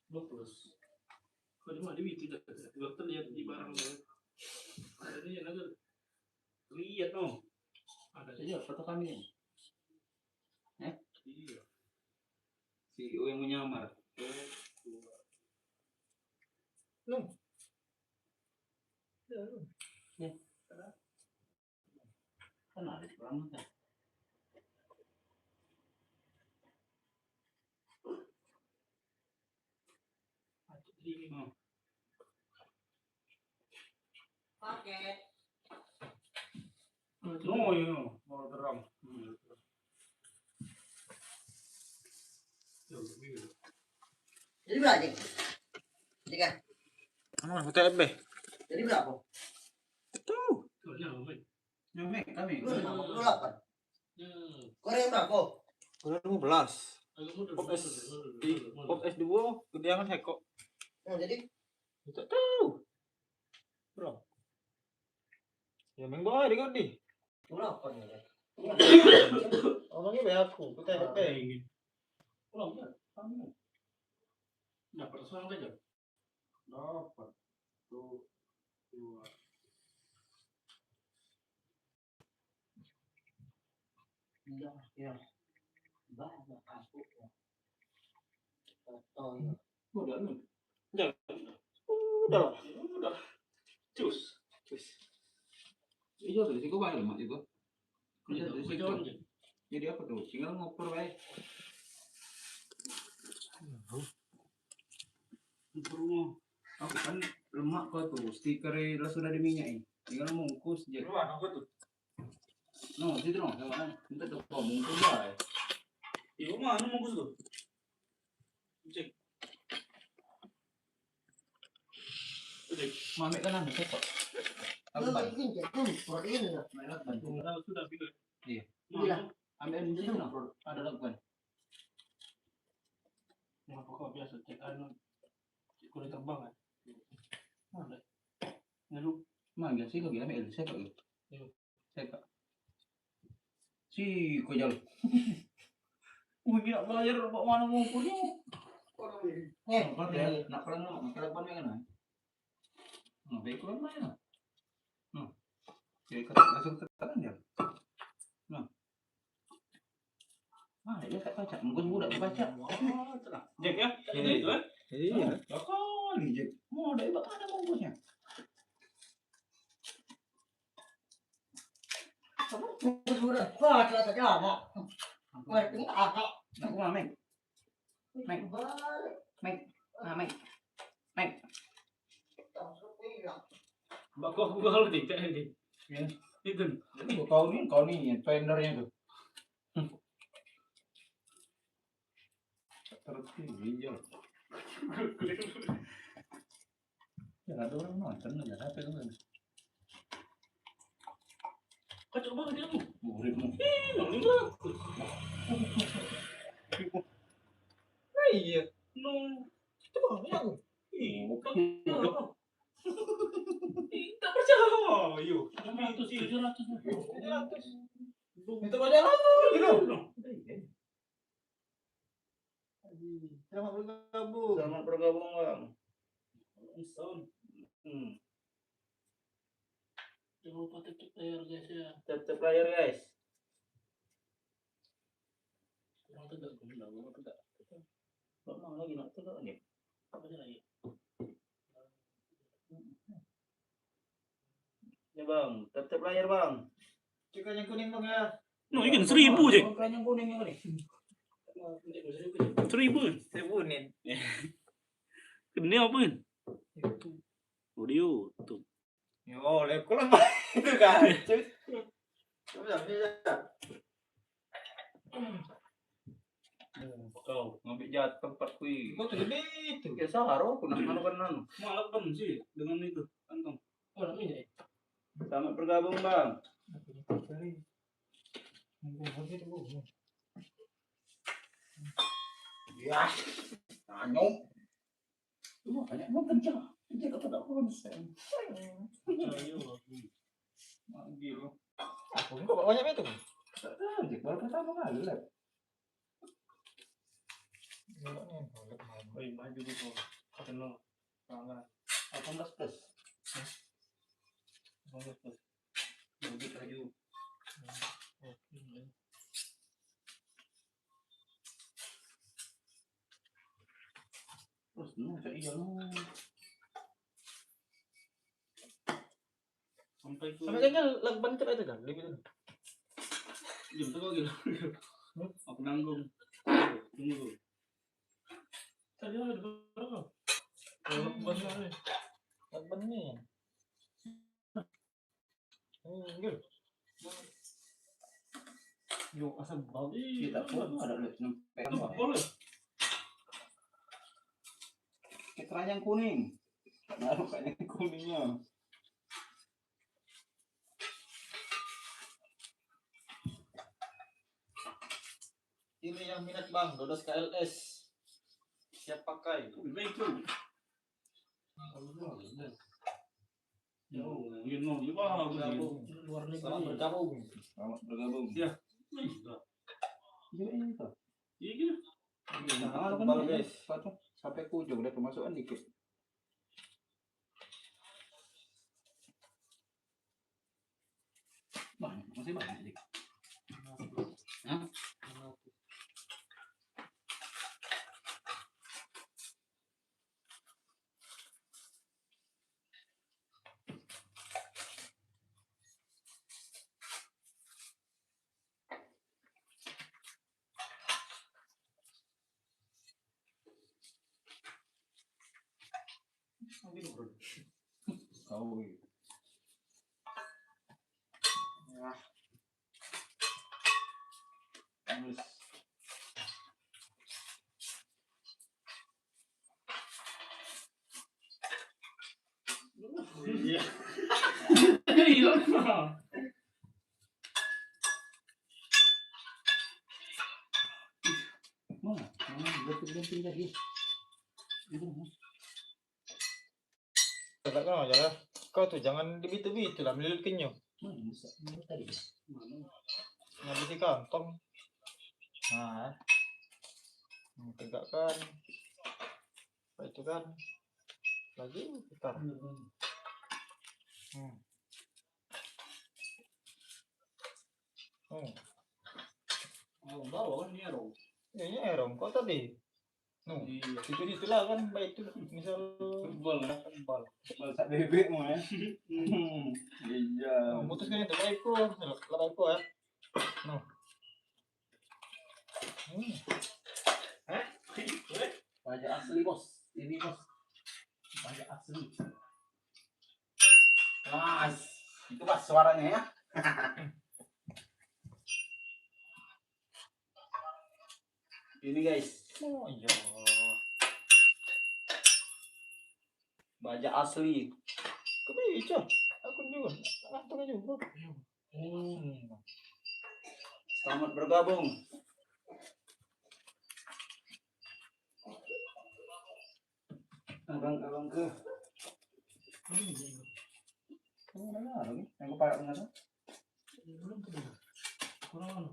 Plus. Kalau cuma di tidak terlihat di barang ada yang ada lihat dong. Ada saja foto kami. Iya. CEO yang menyamar. Belum. Ya. Kan ada orang kan. Paket. No, mau terang. Jadi berapa? Jadi kan? TB. Jadi berapa? Tuh. Nyampe kami. 58. Korea berapa? Korea 15. Pop S2 gedeangan heko. Jadi Tidak tahu. Bro. Ya minggu hari kan di. berapa nih? Orangnya banyak aku. Kita ingin. Pulang ya. Dapat seorang saja. Dapat. Tuh. 2. Ya. Banyak aku ya. Oh ya. Udah nih. Udah. Cus. Iya tuh, sih kok banyak lemak itu. Jadi apa tuh? Tinggal ngoper baik. Aku kan lemak kok tuh, stikernya sudah diminyakin. Tinggal mungkus aja. Apa tuh? No, situ no, yang mana? Minta tuh kok mungkus baik. Iya mana mungkus tuh? Cek. Mami kan ada kok. Aku ban. Protein ya. Sudah pilih. Iya. Ambil dulu nah, ada lakukan. Yang pokok biasa cek anu kulit terbang kan. Ada. Lalu mana sih kok ambil saya kok. Saya kok. Si kok jalan. Gila bayar bawa mana ngumpulnya. Nak pelan mana? Nah, baik pelan mana? Nah. Jadi langsung tekan dia. Nah. Ya tak baca. Mungkin budak baca. Jack ya? Itu ya? Iya. Kali Jack. Mau ada ibak ada bungkusnya. Sudah. Wah, ternyata jamak. Wah, ini agak. Nak gua Meng. Bakok gua kalau tidak ini. Ya. Itu. Kau ni tendernya tuh. Terus hijau. Ya ada orang nonton aja HP kan. Kau coba dia mu. Muridmu. Ini bagus. Iya. No. Itu banyak aku. Tak percaya. Yuk. 700. Itu banyak lah. Selamat bergabung bang. Jangan lupa tutup layar guys ya. Tutup layar guys. Kurang tegak, kurang tegak. Lama lagi nak tegak ni. Apa aja lagi? Ya bang, tutup layar bang. Cikan yang kuning bang ya. No, ikan 1000 je. Cikan yang kuning yang ni. 1000 nih. Ini apa kan? Audio tuh. Yo, lekol apa itu kan? Coba bisa. Kau ngambil jat tempat kui. Kau tuh gede itu. Ya saharo aku nak anu. Malah kan sih dengan itu kantong. Oh, namanya. Selamat bergabung bang. Ya, anyong. Cuma banyak mau kerja. Kerja kepada konsen. Manggil. Aku kok banyak itu. Baru pertama kali lah. Baik maju dulu. Kenal. Tangan. 18 plus. 18 plus. Lebih lagi. Terus sa iya no. Sampai kayaknya lakukan cepat itu kan, lebih dulu. jam tuh gitu. Aku nanggung. Tunggu. Tadi ada berapa? Lakban nih. Gitu. Yung asal bau Kita pun ada lebih boleh. Keterangan yang kuning. Naruh kayak yang kuningnya. Ini yang minat bang, Dodos KLS. Siap pakai. Baik tuh. You know, you are Luar negeri. Selamat bergabung. Selamat bergabung. Ya. Iya itu. Iya gitu. Nah, kan guys, sampai ke ujung udah kemasukan dikit. Banyak, masih banyak dik. Hah? Kau ya. Terus Iya. iya. Mana ganti lagi. Kata kau aja lah. Kau tuh jangan dibitu-bitu lah, melilikinya. Bisa. Tadi. Ngambil di kantong. Nah, tegakkan. Apa itu kan? Lagi putar. Oh, bawa kan dia dong. Ini erong kau tadi. Situ-situlah kan baik itu misal Tebal ya. tebal. Tebal sak bebek mau ya. Iya. Mutuskan itu baik kok, lebih kok ya. Pajak asli bos. Ini bos. Pajak asli. Mas, itu pas suaranya ya. Ini guys. Oh iya. Bajak asli. Kebicara. Aku juga. Ngantuk juga. Selamat bergabung. Abang ke. Kamu mana lagi? Yang keparak mana? Belum kedua. Kurang.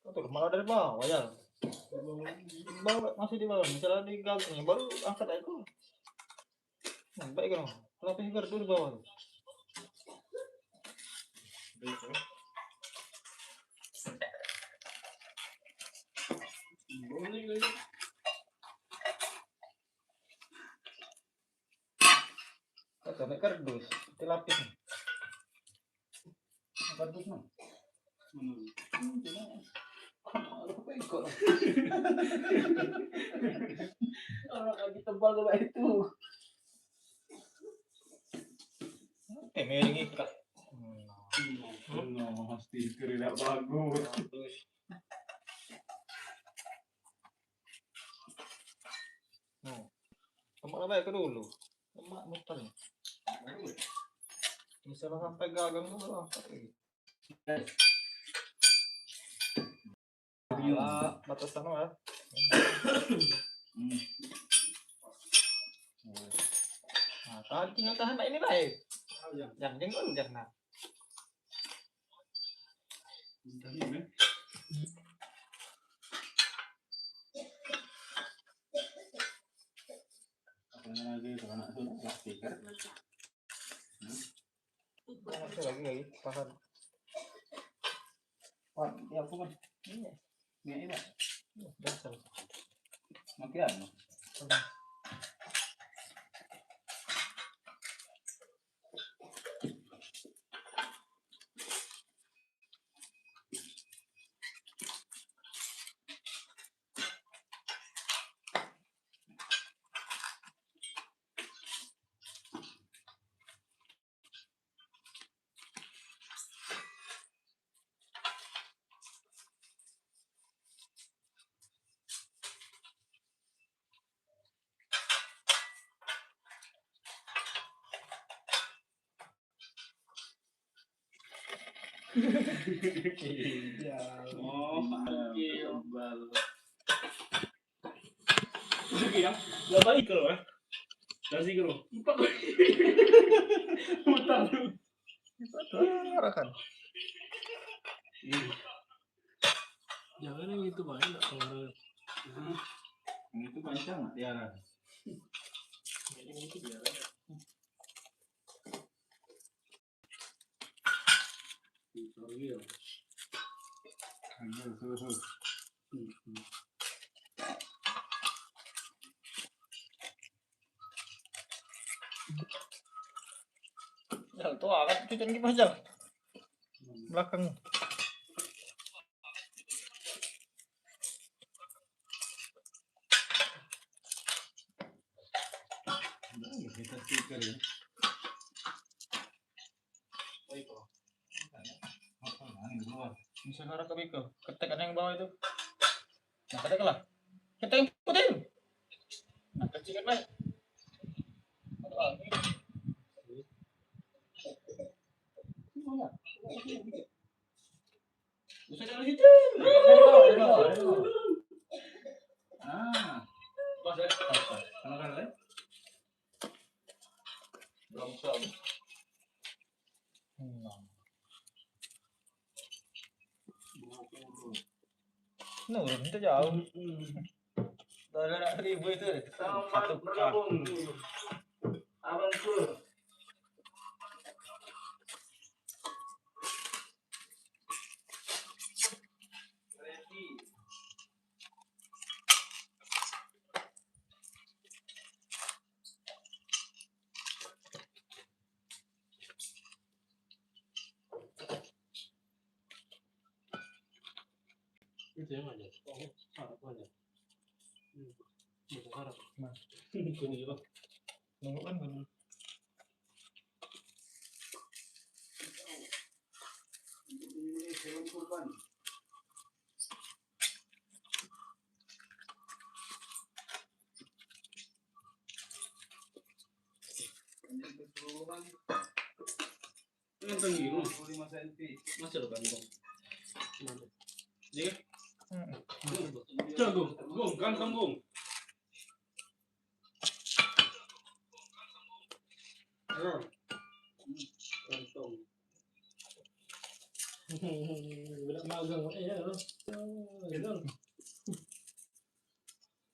Tuh, malah dari bawah ya. Bawah masih di bawah, misalnya di gagangnya baru angkat aja. Baik kan? Lapis gardu di bawah. Kata kardus, itu lapis. Kardus mah. Orang lagi tebal kayak itu. Miring ikat. Stiker tidak bagus. Tempat apa ya dulu? Tempat muter. Misalnya sampai gagang tuh baru angkat lagi. Batasan ya. Nah, tinggal tahan ini baik. Yang jengkol jangan. Apa lagi itu anak tuh stiker. Lagi pakan. Wah, ya aku kan. Iya. Ini Pak. Dasar. Makian. Iya. Oh, kebal. Sige ya, labay ka ba? Kasi ko. Utang. Arakan. Jangan yang itu main enggak orang. Itu panjang nggak tiara? Yang itu biar. Sorry ya. Jal tuh akan cucian kipas jal. Belakang. Kita stiker ya. Bisa ngarah ke biko. Ketekan yang bawah itu. Nah, ketek lah. Ketek yang putih. Nah, kecilkan baik. Aduh, lagi. Bisa dari situ. Ah, Pas ya. kalau kan Belum soal. Nah, urun itu jauh. Dari ribu itu satu bergabung. Abang Sur. Itu yang aja. Oh, harap aja. Itu harap. Nah. Ini juga. nunggu kan bener. hewan kurban. Keseluruhan Yang tinggi lu. 25 cm. Masih ada kantong. Mana? Iya. Hmm. Jagung, gong, kantong gong. Kantong. Bilang magang, ya. Gitu.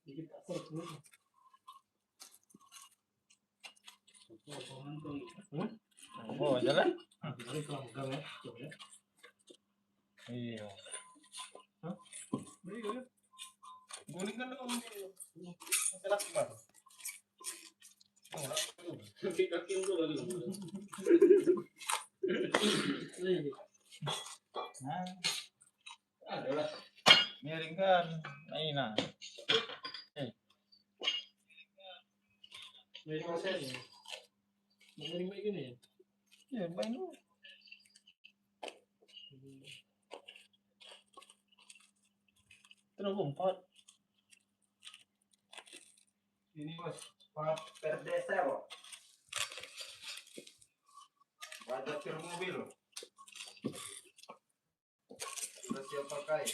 Dikit takut dulu. Kantong. Oh, jalan. Dari kantong ya. Coba ya. Iya. Hah? Iya. Guling kan dong. Enak banget. Kaki dulu lagi. Nah, Adalah. miringkan. Nah, Miring saya ya. Miring kayak gini ya. ya main dulu. Terus empat. Ini bos, part per desa loh. Wajah kir mobil. Sudah siap pakai.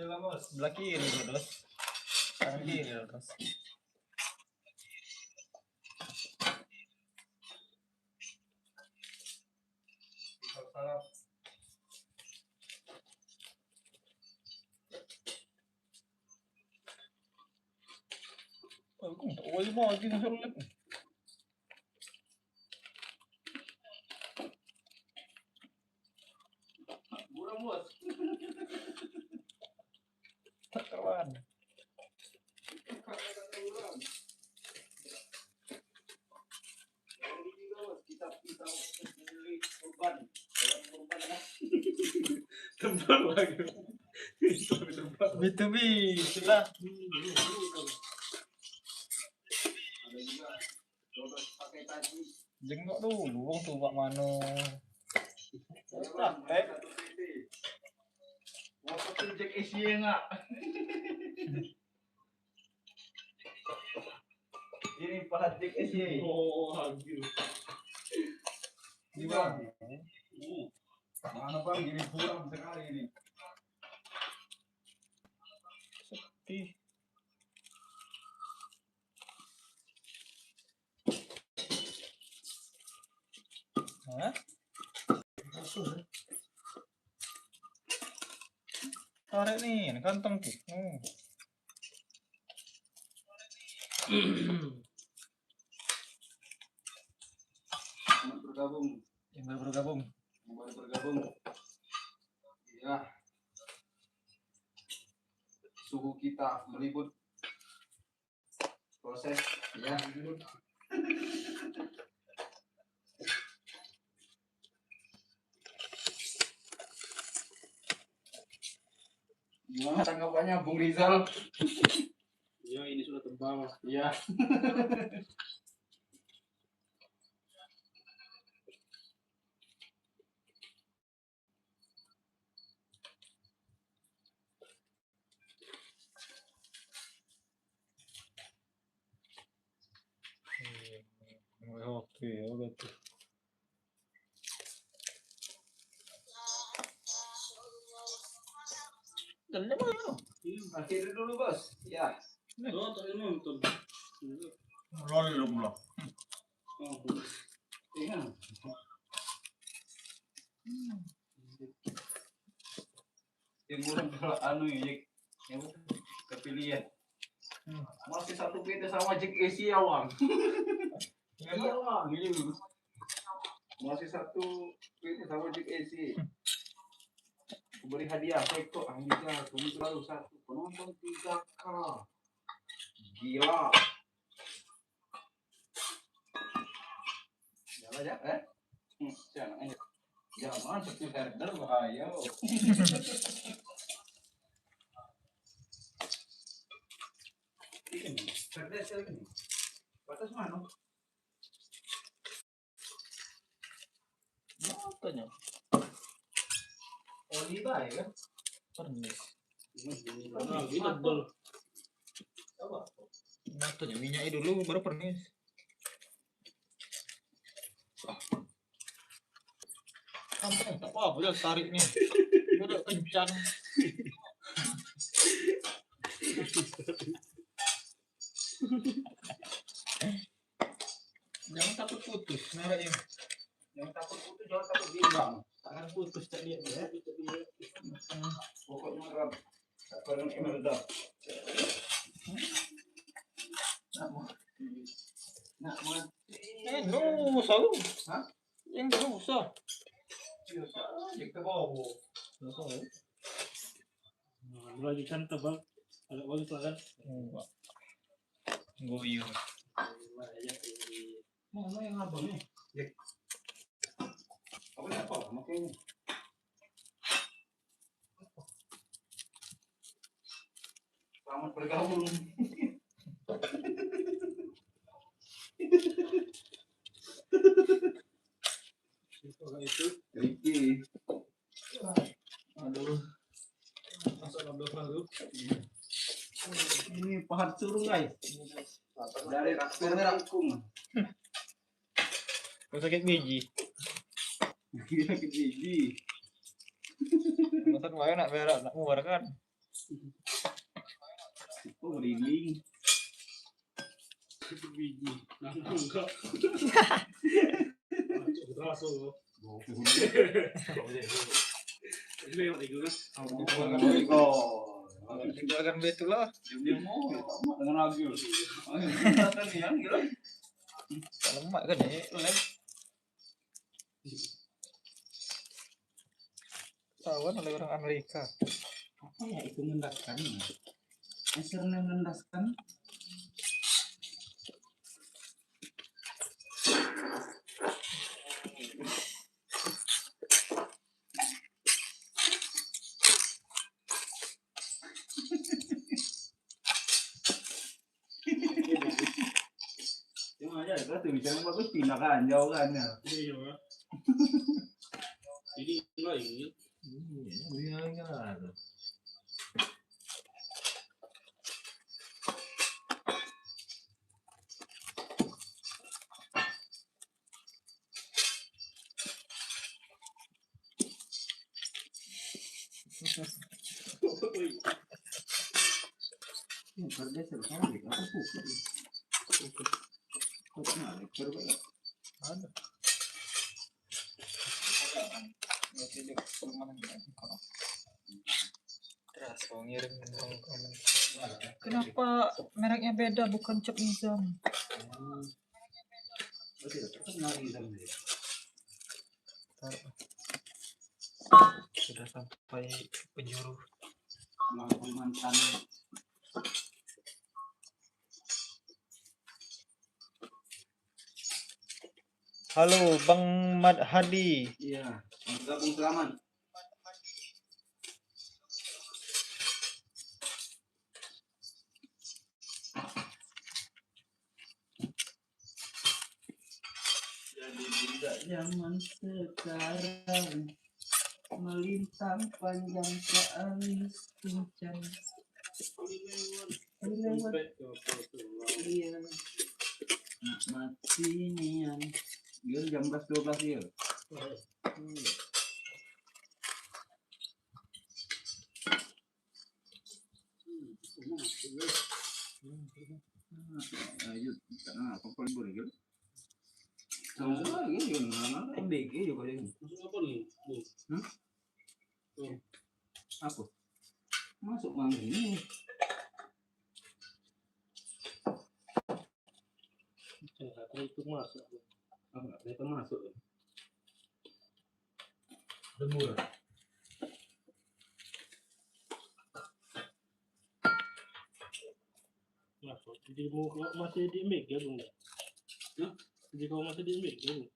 Sebelah kiri terus. Kanan kiri terus. Aku tak boleh mau lagi suruh lagi. Murah bos. Tak kawan. Kita beli korban. Korban ya. Tebal lagi. Tebal. B2B sudah. Ada juga dodos pakai tadi. Jengok dulu wong tuh Pak Mano. Praktek. Mau pakai Jack Asia enggak? Ini pahat Jack Asia. Oh, anjir. Gimana? Mana bang, ini kurang sekali ini. Sepi. Hah? Tarik nih, ini kantong tuh. Selamat bergabung. Yang baru bergabung. Yang baru bergabung. Ya. Suhu kita meliput proses ya. Gimana tanggapannya Bung Rizal? Ya, ini sudah tebal. Iya. Oke, betul. Dan dia mau Akhirnya dulu bos. Ya. Oh, tadi nonton. lalu belum. Oh, Iya. Yang kurang kalau anu ya, yang kepilihan. Masih satu PT sama Jack Asia Wang. Iya Wang, ini. Masih satu PT sama Jack Asia. Beri hadiah Seko Anggita kamu selalu satu penonton 3K gila jalan ya jangan aja jangan seperti herder bahaya ini herder ini batas mana Matanya. oliva ya Pernis. ini tebal. coba Matanya minyaknya dulu baru pernis. Kampung tak apa boleh tariknya. Udah kencang. Jangan takut putus naraknya. yang takut putus jangan takut bilang Akan putus tak dia ya. pokoknya merah barang emerald nak mau Dosa lu. Hah? Yang dosa. biasa aja ke bawah Dosa lu. Lanjutkan tebal. Agak bagus lah kan. Enggak. Goyur. mana yang abang nih ya apa makanya selamat bergabung Itu. Ricky aduh Masa 16 lalu. ini pahat suruh guys dari Rakung Kau sakit biji. gila ke gigi Maksud wae nak berak nak muar kan. Oh, merinding. Biji. Nah, enggak. Langsung. Ini yang itu kan. Oh, Dikeluarkan betul lah. dia mau sama dengan lagi. Oh, kan yang gila. Kalau mak kan ya, lem. Tawan oleh orang Amerika. Apa ya itu ngendaskan? Hasilnya ngendaskan. Cuma aja itu tuh bicara bagus pindah kan jauh kan ya. Iya. Ini enggak ini. Iya kan. Ini kerja sekarang gitu apa pukul. Kok kenapa kerja? Ada. Terus mau ngirim komen. Kenapa mereknya beda bukan Cap Nizam? Sudah sampai penjuru. Mantan. Halo Bang Mad Hadi. Iya, gabung selamat. Jadi budak zaman sekarang melintang panjang ke alis kencang. Lewat iya. Mati nian. Gil jam 11-12 ya. Ayo, karena apa pun boleh gil. Sama lagi yun, mana MBG juga ini. Masuk apa nih? Apa? Masuk mang ini. Ternyata itu masuk. Apa? Ternyata masuk. Demur. Masuk. Jadi mau masih di Mega dong enggak? Hah? Jadi kalau masih di Mega dong.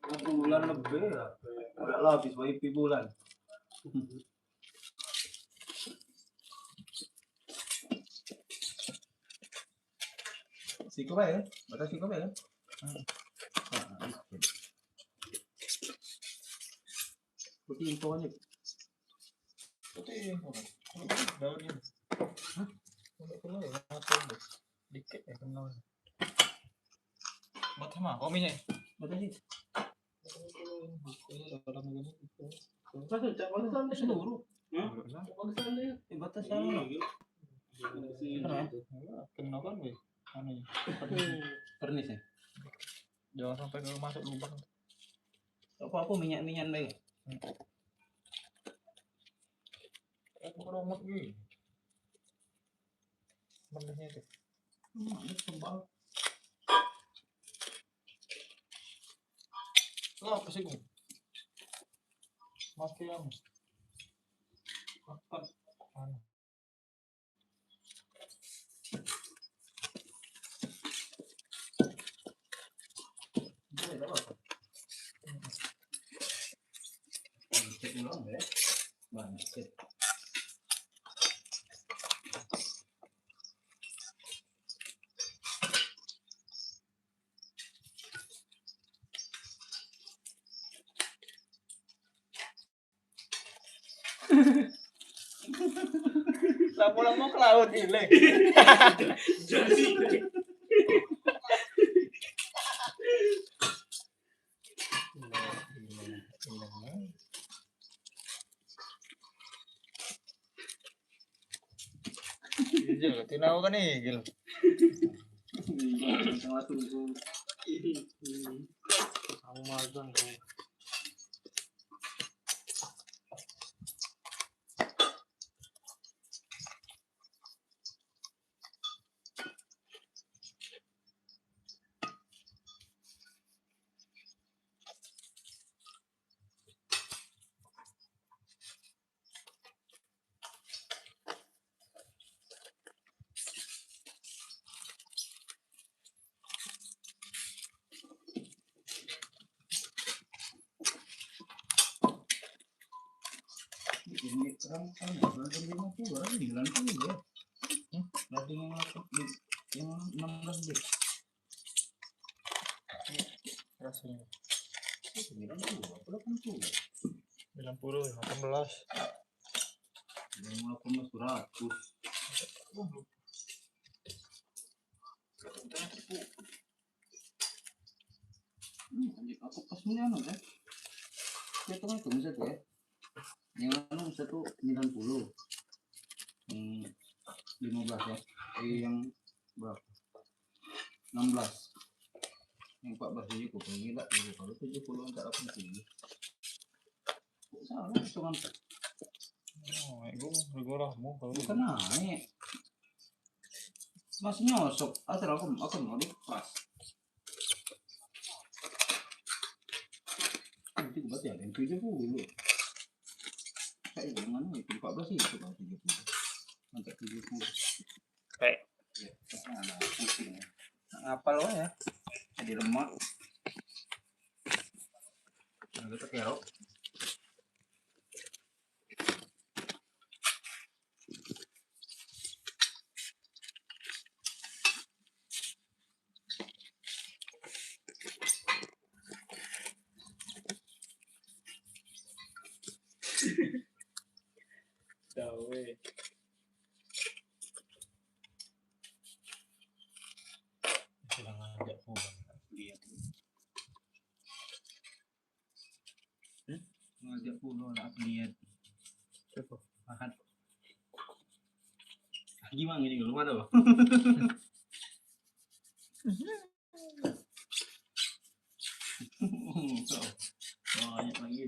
Satu bulan lebih lah. Udah lah habis WiFi bulan. Siko ya? Batas siko ya? Putih infonya. Putih. Daunnya. Hah? Kenal ya? Kenal dikit ya kenal. Buat sama kominya. Batas sih. Masuk cak bangsan deh seluruh. Hah? Kenal Bangsan deh. Batas sama. kenal kan gue. Anunya. Pernis ya. Jangan sampai ke masuk lubang. Apa minyak-minyak deh. Aku romot gue. Benarnya itu. Ini tebal. Lah apa sih gue? Makai yang apa? Anu. Cek ulang ya. Cek. Lama-lama ke laut ini. Jadi Tinaw ka ni Gil. Sama tunggu. Ang magang ko. Ini sekarang bulan 50 orang 90 ya. Lading yang 16 deh. Rasanya 90 apa 80? 90, 18. Yang walaupun 100. Anjing aku pas ini anu ya. Hitung satu ya. Yang anu satu 90. 15 ya. Yang berapa? 16. Yang 14 jadi aku pengen enggak kalau 70 enggak 80. Kok salah hitungan oh, ibu lah mau kalau bukan naik. Masih nyosok. Asal aku mau di pas. Nanti berarti ada yang 70. Kayak yang mana itu 14 itu kan 70. Nanti 70. kayak Ya, nah, pusing. Ngapal lo ya. Jadi lemak. Nah, kita kerok. Dawe. sedang ngajak pulang. Lihat. Ngajak pulau nak lihat. Siapa? Makan. Gimana ini kalau ada loh? Banyak lagi.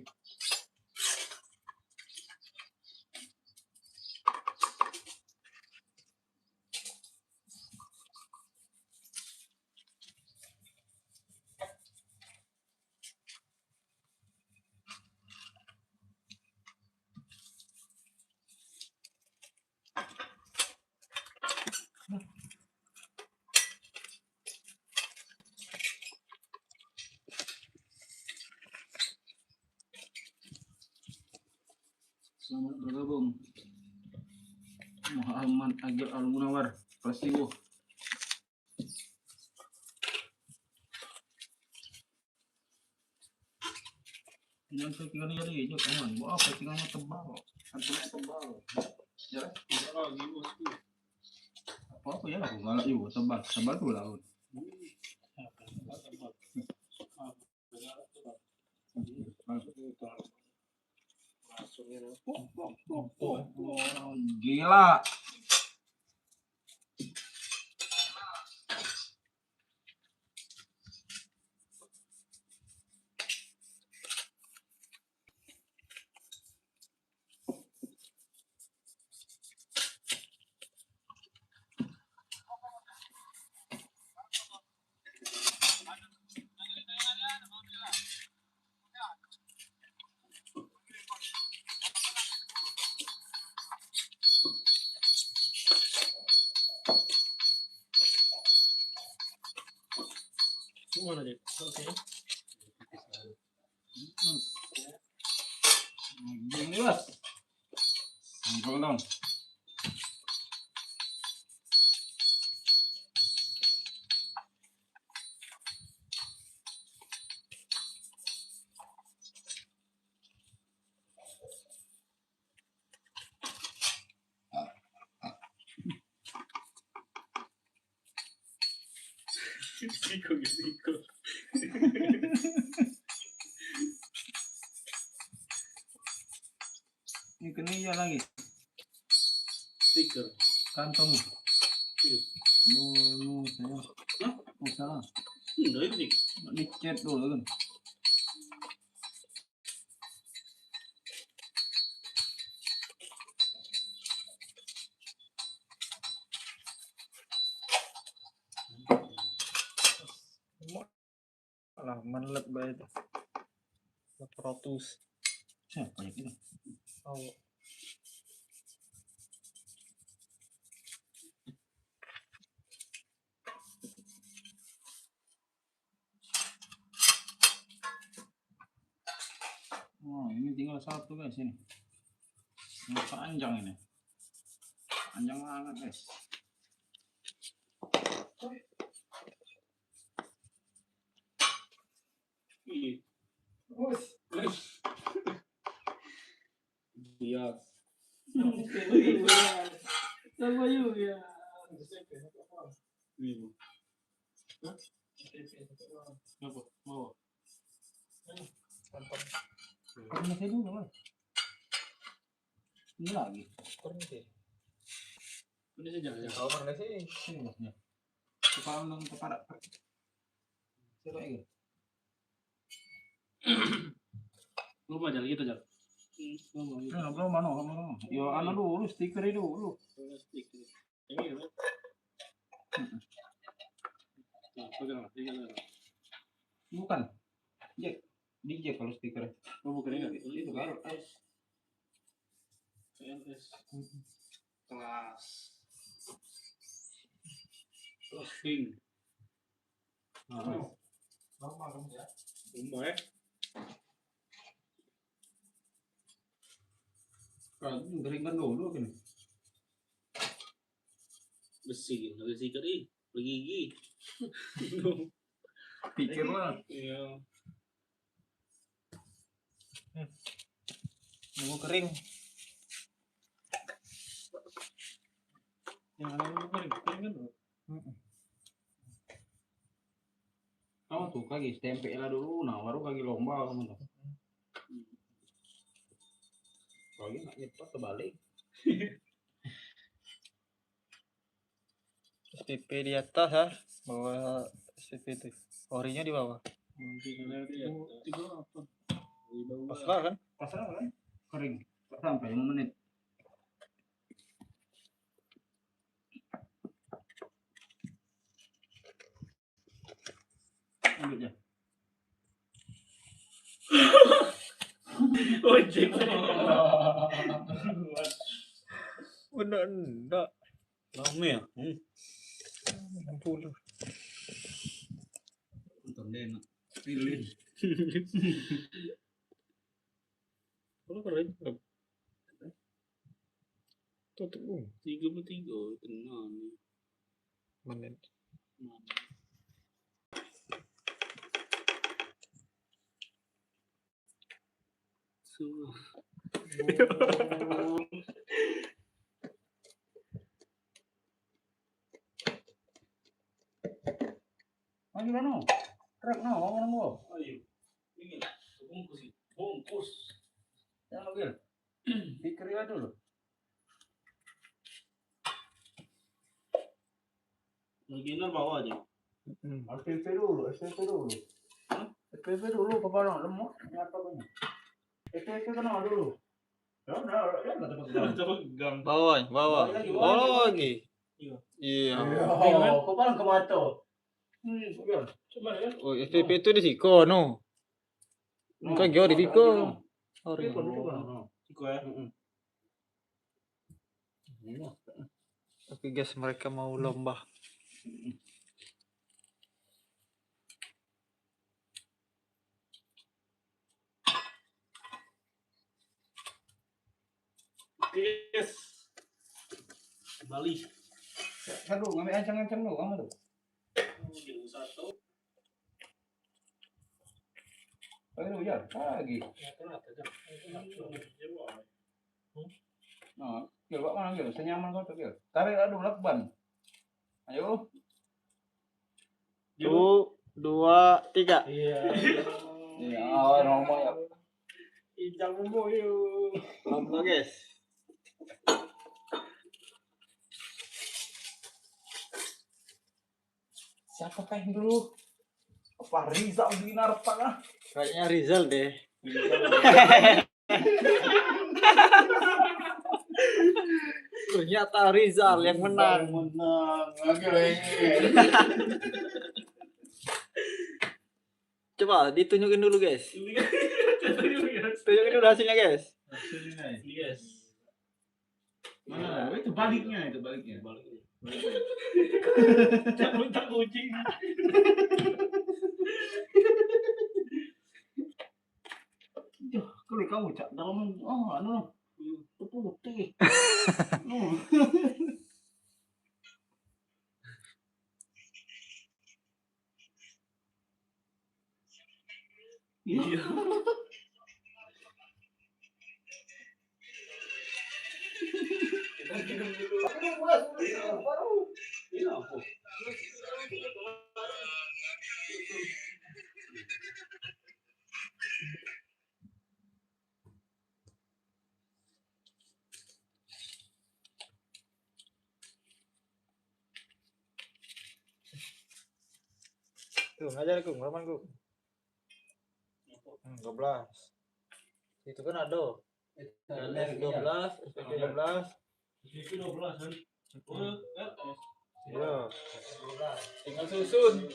Selamat bergabung Muhammad Agil Al Munawar Prasiwo. Ini settingan jadi aja kawan. Wah settingannya tebal, antunya tebal. Jelas? Apa ya aku galak juga tebal tuh laut. Gila. Mana dia? Oke. Gini bos. Angkong dong. Iko. Ini kena lagi Stiker. kantong. Saya. Oh, salah. Udah itu nih. Dicet dulu kan. Alah, melet banget. 400. Siapa ya itu? Oh. Oh, ini tinggal satu guys ini. Yang panjang ini. Panjang banget guys. Iya. Sama juga. Apa? Mau? Karena saya dulu kan. Ini lagi. Kurang sih. Ini saja ya. Tahu mana sih? Ini bosnya. Kepala nang kepada. Coba ini. Lu aja gitu aja. Ya, belum mana. Ya, ana dulu stiker itu dulu. Ini ya. Pegang. Bukan. Jack. DJ kalau stiker. Oh, bukan ini. Itu kan CNS. Kelas. King. Normal dong ya. Umbo ya. Kalau keringkan dulu kan. Besi, besi kering, bergigi. Pikir lah. Iya. Nunggu kering. Yang ada kering kan? Kamu tuh kaki stempel lah dulu, nah baru kaki lomba kamu tuh. Kalau nggak nyepat terbalik. SPP di atas ya, bawah SPP itu. Orinya di bawah. Nanti kalau dia 38. Pasrah kan? Pasal kan? Kering. Tak sampai 5 menit. Ambil aja. Ojek. Enggak. Lama ya? 60. Nonton deh, nak. Pilih. Kalau keren. Tutup 33 tenang nih. menit. Lagi mana? Truk no, ngomong lo. Ayo. Ini bungkus. Jangan mobil. Pikir aja dulu. Original bawa aja. SPP dulu. SPP dulu kepala lemot. Apa punya? SPP kenal dulu. Ya nggak dapat Gang. Bawah. Bawah lagi. Iya. Kepala kemana? Coba ya. Oh, SPP itu di Siko, no. Kan jauh di Siko. Sorry. Iko ya. Oke guys, mereka mau lomba. Yes. Bali. Aduh, ngambil ancang-ancang lu, kamu tuh. Satu. Ayo ya, lagi. Nah, Gil, Pak mana Gil? Senyaman kau tuh Gil. Tarik aduh lakban. Ayo. 1, 2, 3. Iya. Iya, awal ngomong ya. Ijang bumbu yuk. Lomba guys. Siapa yang dulu? Apa Rizal Dinarta kah? Kayaknya Rizal deh. Ternyata Rizal yang menang. Menang. Oke. Coba ditunjukin dulu guys. Tunjukin dulu hasilnya guys. Yes. Mana? Itu baliknya. Tak kucing. Kalau kamu cak dalam putih. Iya. Tuh, ngajar Gung, kapan Gung? 12. Itu kan ada. LS 12, SPP 12. Itu 12 kan. Iya. Tinggal susun.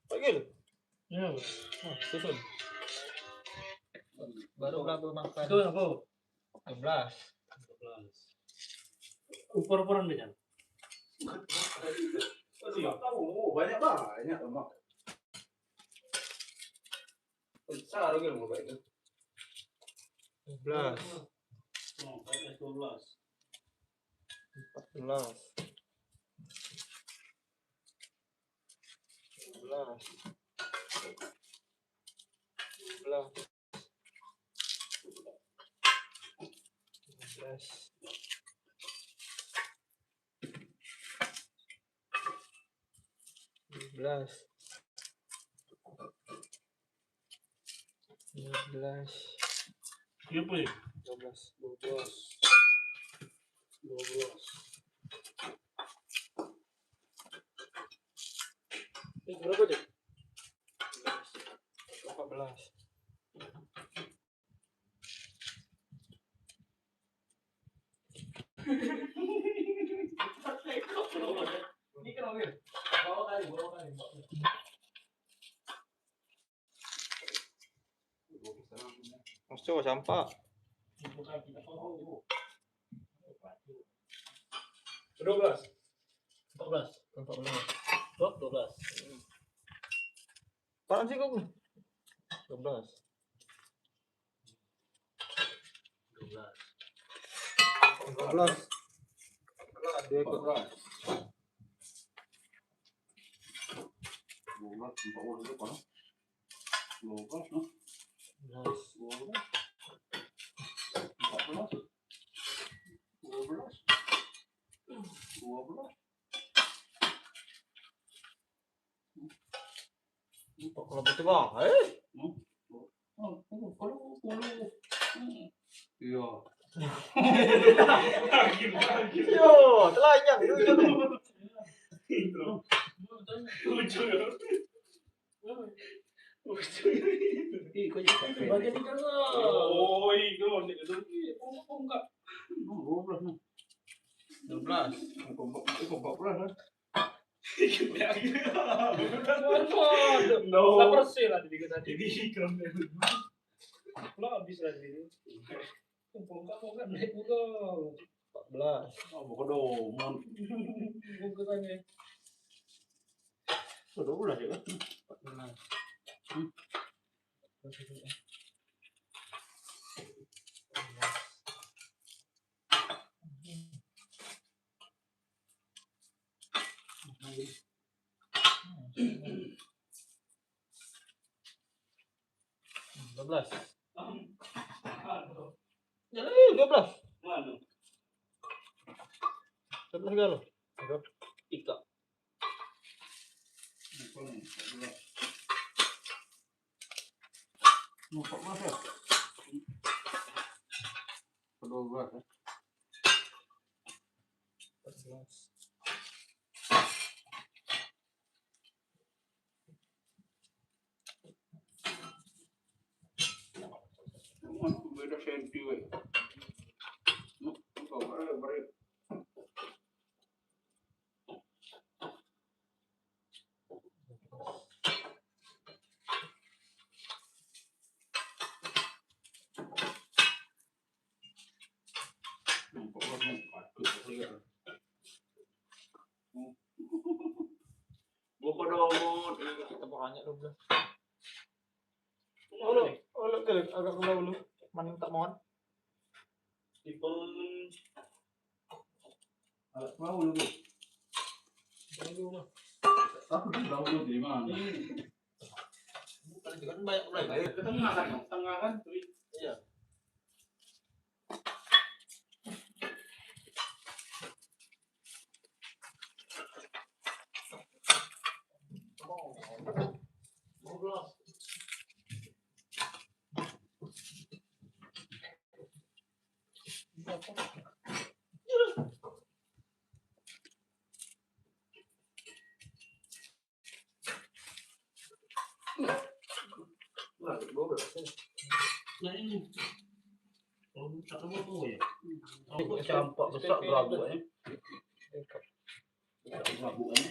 Panggil. Ya. Susun. Baru berapa makan? Itu apa? 12. Ukur-ukuran dia. Banyak lemak. Besar gitu mau itu. 12. Oh, 12. 14. 12. 12. 12. 12. 12. 12. Ini berapa deh? 14. Ini kan mobil. Bawa kali. Mas coba sampah. Bukan kita tahu. 12. 14. 12. Apaan sih kamu? 12. 14. Dia ikut. 12. Kalau betul bang, Iya. yo, telanjang itu. Bagian ikan oh, itu enggak. 12. No. Tak persen lah di kita jadi ikan. Lo habis lah ini. Kumpul-kumpul naik juga. 14. Oh, bodoh. Bukannya. Sudah ulah ya. 14. Belas. 12. Mana? 12 galo. Ika. Mumpok mas ya? Kedua belas ya? 14. Beda senti we. Kau berat. Mumpok mas patut. Buka dong. Kita banyak 12. Mana? Olo ke agak ke bawah dulu. Maning tak mohon. Tipe Alat bau lu. dulu mah. Aku di bau lu di mana? Bukan itu kan banyak mulai. Ketengah kan? Tengah kan? Iya. Wah, 12 ya. Nah ini. Oh, tak tahu apa ya. Oh, campak besar gabuknya. Gabuknya.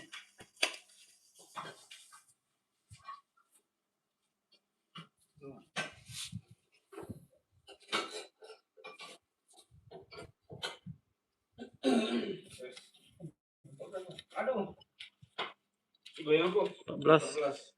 Aduh. Goyang kok. 14.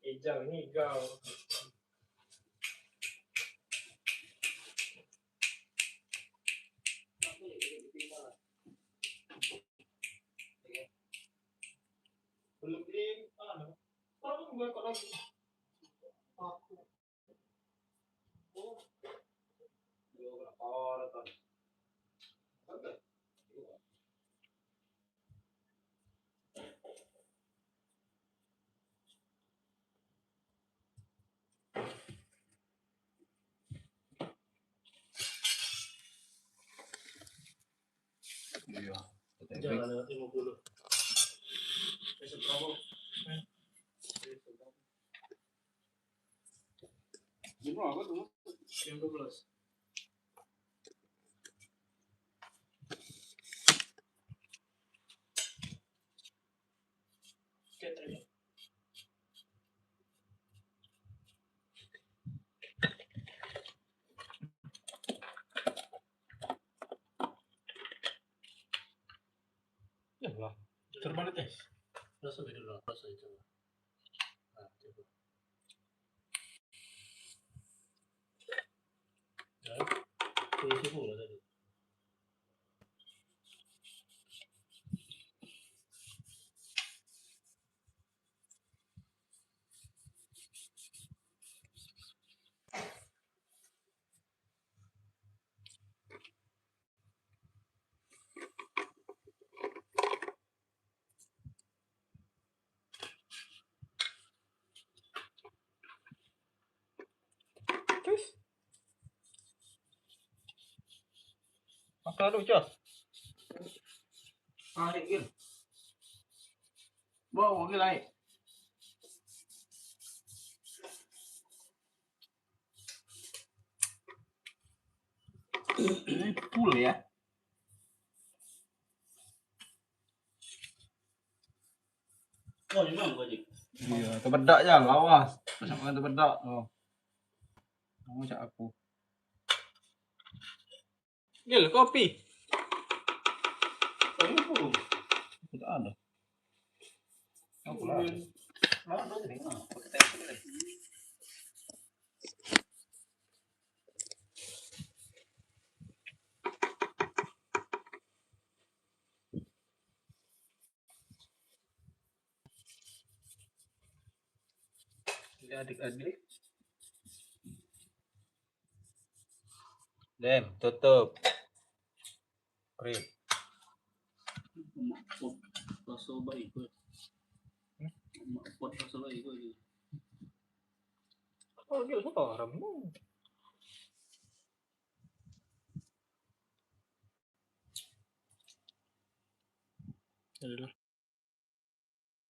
Ijang ini kau. Belum di anu. Orang gue kok lagi. Aku. Berapa orang? Iya. Jangan lewat 50. Besok kamu. Jumlah apa tuh? Yang 12. Oke, terima. Ya lah. Terbalik tes. Rasa beda lah, rasa itu. Nah, coba. Isi pula tadi. Cus. Maka lu cus. Tarik gil. Bawa gil air. Ini full ya. Oh, memang gua Jik. Iya, terbedak aja lawas. Pasang terbedak. Oh. Kamu cak aku. Gil, kopi. Oh, ini pun. Tidak ada. Aku lah. Ah, ada nih. Ah, Ini adik-adik. Dem, tutup. Krip. mak pot paso baik gua. Mak pot paso baik gua. Oh, Gil, sekarang. Adalah.